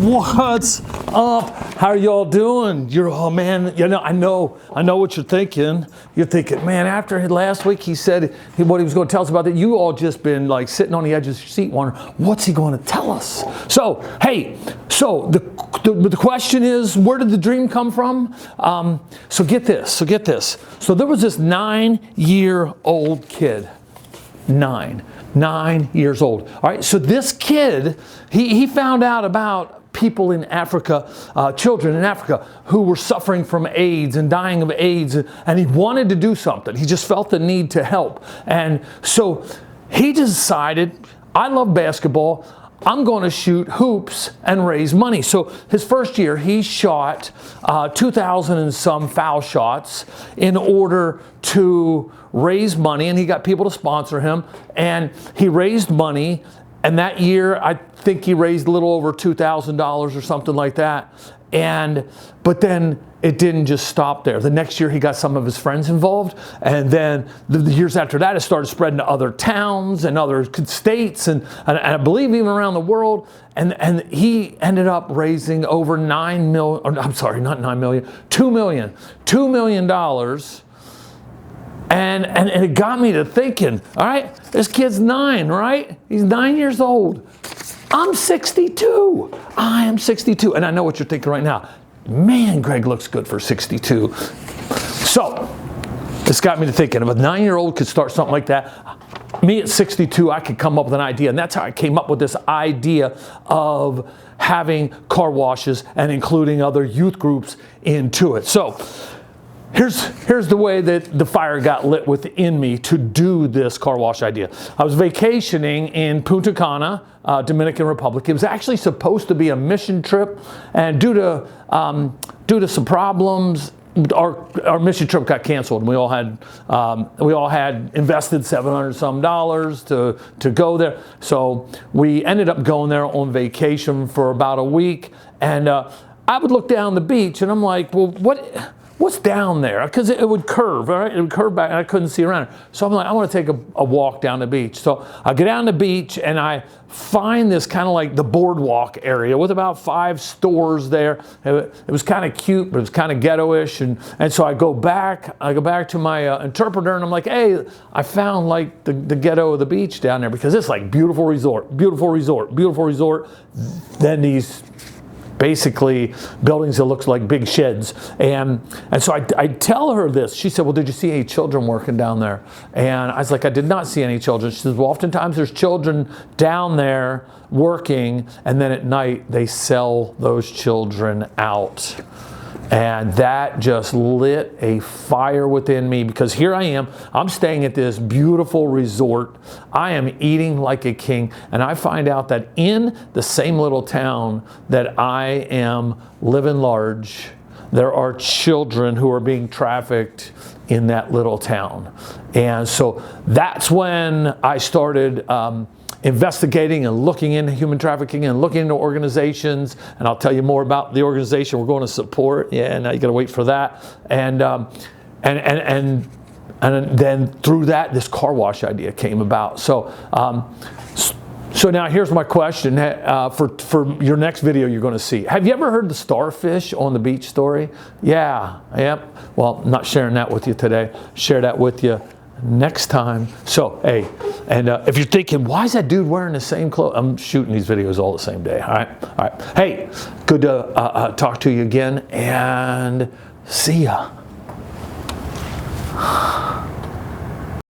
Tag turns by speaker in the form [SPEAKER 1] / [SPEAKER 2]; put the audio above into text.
[SPEAKER 1] What's up? How are y'all doing? Oh man, I know what you're thinking. You're thinking, man, after last week he said what he was going to tell us about that. You all just been like sitting on the edge of your seat wondering, what's he going to tell us? So, hey, the question is, where did the dream come from? So get this. So there was this 9-year-old kid. 9 years old. All right, so this kid, he found out about people in Africa, children in Africa who were suffering from AIDS and dying of AIDS, and he wanted to do something. He just felt the need to help. And so he decided, I love basketball, I'm going to shoot hoops and raise money. So his first year, he shot 2,000 and some foul shots in order to raise money, and he got people to sponsor him, and he raised money. And that year, I think he raised a little over $2,000 or something like that. But then it didn't just stop there. The next year, he got some of his friends involved. And then the years after that, it started spreading to other towns and other states and I believe even around the world. And he ended up raising over $2 million. And it got me to thinking, all right, this kid's 9, right? He's 9 years old. I'm 62. I am 62. And I know what you're thinking right now. Man, Greg looks good for 62. So this got me to thinking, if a 9-year-old could start something like that, me at 62, I could come up with an idea. And that's how I came up with this idea of having car washes and including other youth groups into it. So here's the way that the fire got lit within me to do this car wash idea. I was vacationing in Punta Cana, Dominican Republic. It was actually supposed to be a mission trip, and due to some problems, our mission trip got canceled. And we all had invested $700 some to go there. So we ended up going there on vacation for about a week, and I would look down the beach, and I'm like, well, what's down there? Because it would curve, right? It would curve back, and I couldn't see around it. So I'm like, I want to take a walk down the beach. So I get down the beach, and I find this kind of like the boardwalk area with about 5 stores there. It was kind of cute, but it was kind of ghetto-ish. And so I go back to my interpreter, and I'm like, hey, I found like the ghetto of the beach down there, because it's like beautiful resort. Then these basically buildings that looks like big sheds. And so I tell her this. She said, well, did you see any children working down there? And I was like, I did not see any children. She says, well, oftentimes there's children down there working, and then at night they sell those children out. And that just lit a fire within me, because here I am, I'm staying at this beautiful resort. I am eating like a king, and I find out that in the same little town that I am living large, there are children who are being trafficked in that little town. And so that's when I started investigating and looking into human trafficking and looking into organizations, and I'll tell you more about the organization we're going to support. Yeah, now you got to wait for that. And then through that, this car wash idea came about. So now here's my question for your next video you're going to see. Have you ever heard the starfish on the beach story? Yeah, yep. Well, I'm not sharing that with you today. Share that with you next time. So, hey, and if you're thinking, why is that dude wearing the same clothes? I'm shooting these videos all the same day. All right. Hey, good to talk to you again, and see ya.